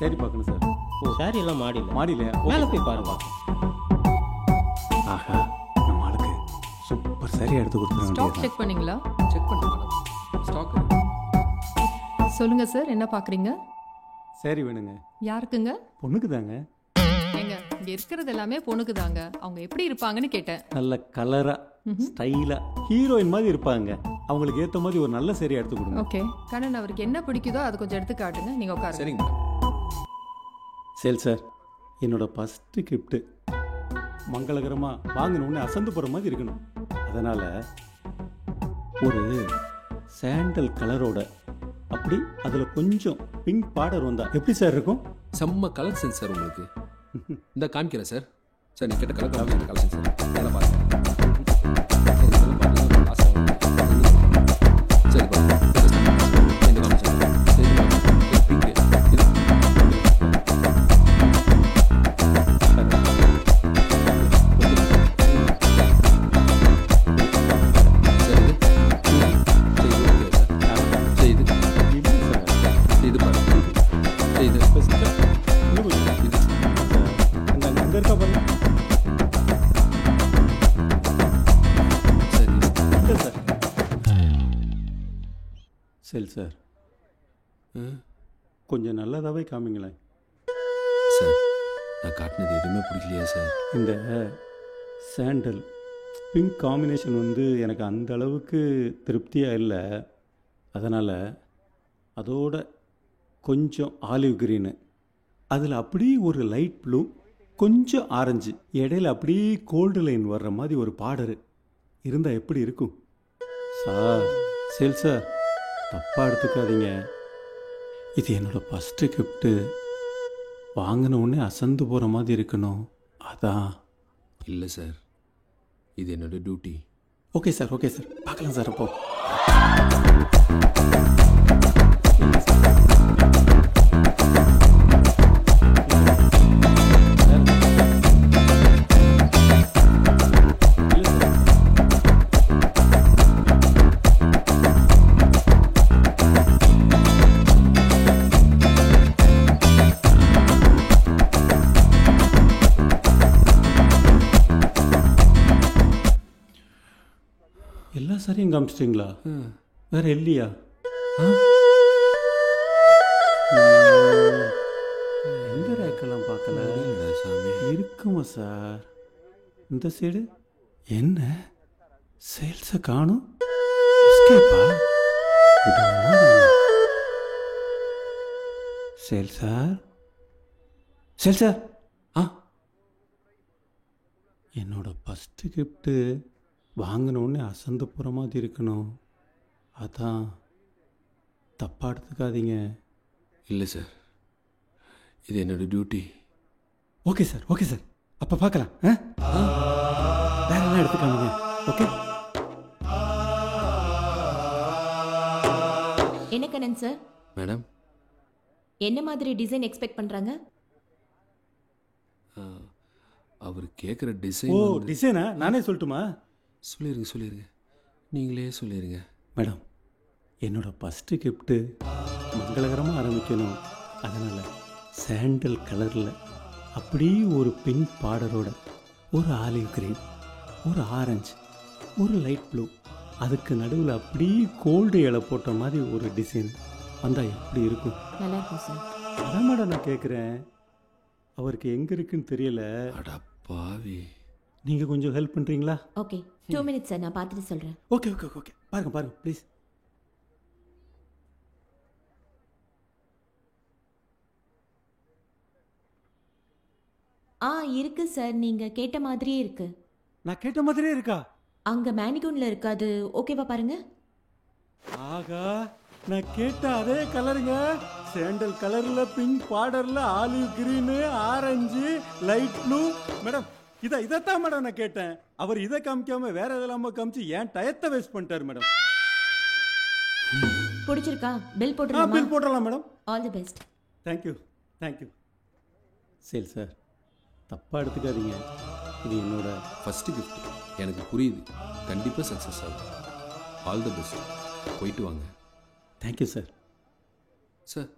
சரி பார்க்கணும் சார். ஓ சாரி எல்லாம் மாடியில் மாடியிலையா? மேலே போய் பாருங்க. ஆஹா, நம்ம ஆளுக்கு சூப்பர் சாரி எடுத்து கொடுத்துட ஸ்டாக் வேண்டியது. செக் பண்ணீங்களா? செக் பண்ணுங்க மேடம். ஸ்டாக் சொல்லுங்க சார், என்ன பார்க்குறீங்க? சரி வேணுங்க. யாருக்குங்க? பொண்ணுக்கு தாங்க. ஏங்க, இங்கே இருக்கிறது எல்லாமே பொண்ணுக்கு தாங்க. அவங்க எப்படி இருப்பாங்கன்னு கேட்டேன். நல்ல கலரா ஸ்டைலா ஹீரோயின் மாதிரி இருப்பாங்க. அவங்களுக்கு ஏற்ற மாதிரி ஒரு நல்ல சாரி எடுத்து கொடுங்க. ஓகே கண்ணன், அவருக்கு என்ன பிடிக்குதோ அதை கொஞ்சம் எடுத்து காட்டுங்க. நீங்கள் உட்காருங்க. சரிங்க மேடம். சரி சார், என்னோட ஃபஸ்ட்டு கிஃப்ட்டு மங்களகரமாக வாங்கினோடனே அசந்து போகிற மாதிரி இருக்கணும். அதனால் ஒரு சாண்டல் கலரோட அப்படி அதில் கொஞ்சம் பிங்க் பார்டர் வந்தால் எப்படி சார் இருக்கும்? செம்ம கலர் சென்ஸ் சார் உங்களுக்கு. இந்த காமிக்கிறேன் சார். சார் நீ கேட்ட கலர் காமிக்கிற கலர் சென்ஸ் சார். இதெல்லாம் பாருங்க. சரி பாருங்க. இந்த காமிச்சேன். சரி பாருங்க. பிங்க் இது சரி சார், கொஞ்சம் நல்லதாகவே காமிங்களேன் சார். நான் காட்டினது எதுவுமே பிடிக்கலையா சார்? இந்த சாண்டல் பிங்க் காம்பினேஷன் வந்து எனக்கு அந்த அளவுக்கு திருப்தியாக இல்லை. அதனால் அதோட கொஞ்சம் ஆலிவ் க்ரீனு, அதில் அப்படியே ஒரு லைட் ப்ளூ, கொஞ்சம் ஆரஞ்சு, இடையில அப்படியே கோல்டு லைன் வர்ற மாதிரி ஒரு பார்டரு இருந்தால் எப்படி இருக்கும் சார்? சரி சார், தப்பாக எடுத்துக்காதீங்க. இது என்னோடய ஃபஸ்ட்டு கிஃப்ட்டு. வாங்கின உடனே அசந்து போகிற மாதிரி இருக்கணும், அதான். இல்லை சார், இது என்னோட duty. Okay sir, okay sir, பார்க்கலாம் சார். அப்போ எல்லா சாரியும் காமிச்சிட்டிங்களா? வேற இல்லையா? எந்த ரேக்கெல்லாம் பார்க்கல. சாமி இருக்குமா சார்? இந்த சைடு என்ன சேல்ஸை காணும்? Sale sir, sale sir. என்னோட ஃபஸ்ட்டு கிஃப்ட்டு வாங்கினோடனே அசந்து போகிற மாதிரி இருக்கணும், அதான். தப்பாக எடுத்துக்காதீங்க. இல்லை சார், இது என்னோட duty. Okay sir, okay sir, அப்போ பார்க்கலாம். வேற எல்லாம் எடுத்துக்காமீங்க. ஓகே. என்ன கண்ணன் சார், மேடம், என்ன மாதிரி டிசைன் எக்ஸ்பெக்ட் பண்ணுறாங்க? அவர் கேட்குற ஓ, டிசைன். டிசைனா நானே சொல்லட்டுமா? சொல்லிடுங்க, நீங்களே சொல்லிடுங்க. மேடம், என்னோடய ஃபஸ்ட்டு கிஃப்ட்டு மங்களகரமாக ஆரம்பிக்கணும். அதனால் சாண்டல் கலரில் அப்படியே ஒரு பிங்க் பார்டரோட ஒரு ஆலிவ் க்ரீன், ஒரு ஆரஞ்சு, ஒரு லைட் ப்ளூ, அதுக்கு நடுவில் அப்படியே கோல்டு இலை போட்ட மாதிரி ஒரு டிசைன் வந்தால் எப்படி இருக்கும்? நல்லா இருக்கும் சார். அதான் மேடம் நான் கேட்குறேன். அவருக்கு எங்கே இருக்குன்னு தெரியல. அட பாவி. நீங்கள் கொஞ்சம் ஹெல்ப் பண்ணுறீங்களா? ஓகே, 2 minutes சார், நான் பார்த்துட்டு சொல்கிறேன். ஓகே ஓகே ஓகே, பாருங்க ப்ளீஸ். இருக்கு சார், நீங்கள் கேட்ட மாதிரியே இருக்கு. நான் கேட்ட மாதிரியே இருக்கா? அங்கே மேனிகூனில் இருக்கு, அது ஓகேவா பாருங்க. ஆகா, நான் கேட்ட அதே கலருங்க. சாண்டல் கலரில் பிங்க் பார்டரில் olive green, orange, light blue. Madam, இதைத்தான் மேடம் நான் கேட்டேன். அவர் இதை காமிக்காம வேற எதெல்லாம காமிச்சு ஏன் டயத்தை வேஸ்ட் பண்ணிட்டார் மேடம். பிடிச்சிருக்கா? பில் போட்டுடலாமா? பில் போட்டுடலாம் madam. All the best. Thank you. சரி சார், தப்பாக எடுத்துக்காதீங்க. இது என்னோட ஃபஸ்ட்டு கிஃப்ட். எனக்கு புரியுது, கண்டிப்பாக சக்ஸஸ் ஆகும். All the best. போயிட்டு வாங்க. Thank you sir. சார்,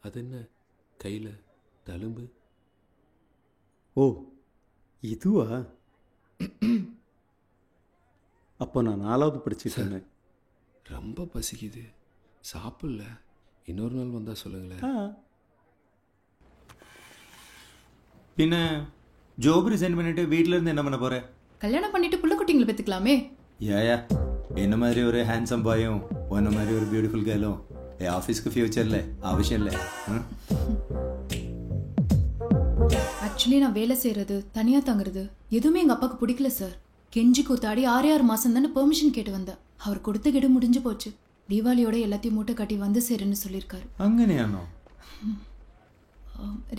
அது என்ன கையில் தழும்பு? ஓ இதுவா? அப்போ நான் 4வது படிச்சுட்டேன். ரொம்ப பசிக்குது, சாப்பிடல. இன்னொரு நாள் வந்தால் சொல்லுங்களேன். பின்ன ஜோப் ரிசைன் பண்ணிட்டு வீட்டில் இருந்து என்ன பண்ண போற? கல்யாணம் பண்ணிட்டு புள்ள குட்டிங்களை பெற்றுக்கலாமே. ஏயா என்ன மாதிரி ஒரு ஹேண்ட்ஸம் பாயும் உன்ன மாதிரி ஒரு பியூட்டிஃபுல் கேர்லும் என் ஆஃபீஸ்க்கு ஃபியூச்சரில் அவசியம் இல்லை. ஆக்சுவலி நான் வேலை செய்கிறது தனியாக தங்குறது எதுவுமே எங்கள் அப்பாவுக்கு பிடிக்கல சார். கெஞ்சி கூத்தாடி 6 மாதம் தானே பெர்மிஷன் கேட்டு வந்தேன். அவர் கொடுத்த கெடு முடிஞ்சு போச்சு. தீபாவளியோட எல்லாத்தையும் மூட்டை கட்டி வந்து சேருன்னு சொல்லியிருக்காரு. அங்கனையானோ?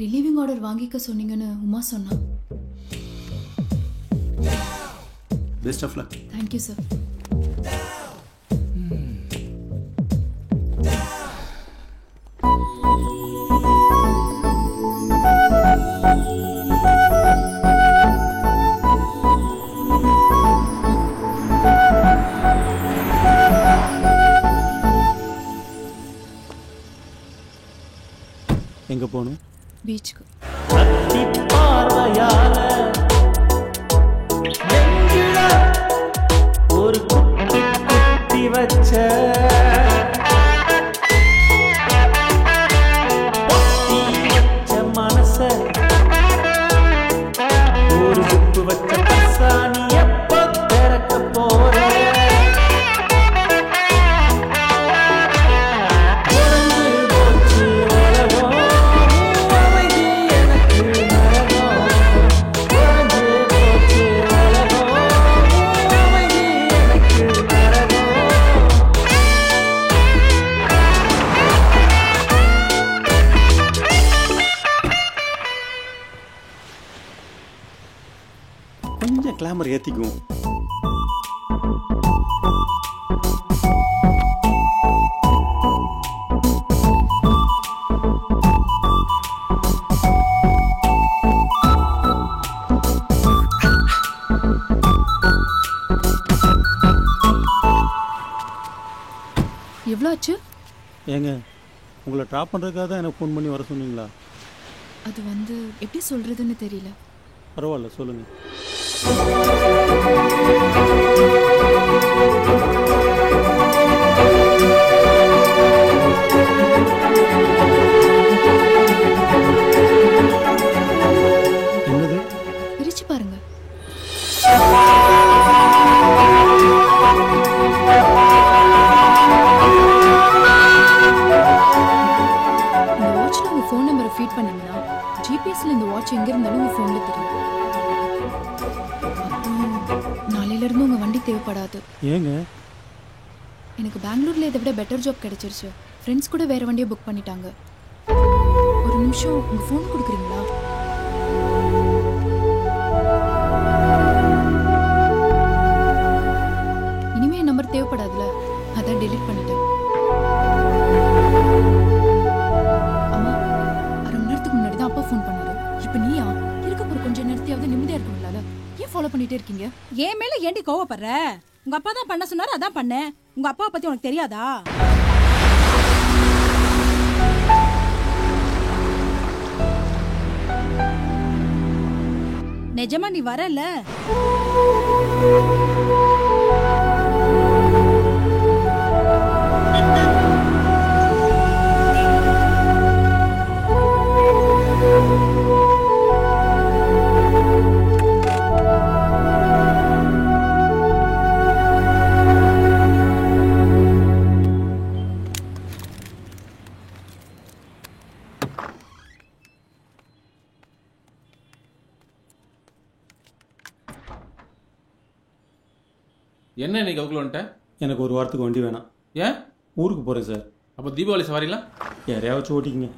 ரிலீவிங் ஆர்டர் வாங்கிக்க சொன்னீங்கன்னு உமா சொன்னா. Best of luck. Thank you sir. எங்கே போகணும்? பீச்சுக்கு. ஒரு குத்தி வச்ச மனச ஒரு குப்பு வச்ச பசானி எப்ப திறக்க போற? கொஞ்சம் கிளாமர் ஏற்றிக்குவோம். எவ்வளோ ஆச்சு? ஏங்க உங்களை ட்ராப் பண்ணுறதுக்காக தான் எனக்கு ஃபோன் பண்ணி வர சொன்னீங்களா? அது வந்து எப்படி சொல்கிறதுன்னு தெரியல. பரவாயில்ல சொல்லுங்கள். என்னது? பிரிச்சு பாருங்க. இந்த வாட்ச்ல உங்க ஃபோன் நம்பரை ஃபீட் பண்ணீங்கன்னா ஜிபிஎஸ்ல இந்த வாட்ச் எங்க இருந்தாலும் உங்க ஃபோன்ல தெரியும். அப்புறம் நாளையில இருந்து உங்க வண்டி தேவைப்படாது. ஏங்க? எனக்கு பெங்களூர்ல இதை விட பெட்டர் ஜாப் கிடைச்சிருச்சு. ஃப்ரெண்ட்ஸ் கூட வேற வண்டியை புக் பண்ணிட்டாங்க. ஒரு நிமிஷம் உங்க ஃபோன் கொடுக்குறீங்களா? இனிமே என் நம்பர் தேவைப்படாதுல, அதான் டெலீட் பண்ணிட்டேன். அம்மா, 1/2 மணி நேரத்துக்கு முன்னாடி தான் அப்பா ஃபோன் பண்ணாரு. இப்போ நீயா? இருக்க போற கொஞ்ச நேரத்தையாவது நிம்மதியா இருக்கணும்ல. ஏன் ஃபாலோ பண்ணிட்டே இருக்கீங்க? ஏன் மேல ஏண்டி கோவப்படுற? உங்க அப்பா தான் பண்ண சொன்னாரு, அதான் பண்ணேன். உங்க அப்பாவை பத்தி உனக்கு தெரியாதா? நிஜமா நீ வரல? என்ன இன்னைக்கு அதுக்குள்ள வந்துட்டேன்? எனக்கு ஒரு வாரத்துக்கு வண்டி வேணாம். ஏன்? ஊருக்கு போகிறேன் சார். அப்போ தீபாவளி சவாரிலாம் யாரையாவது ஓட்டிக்கிங்க.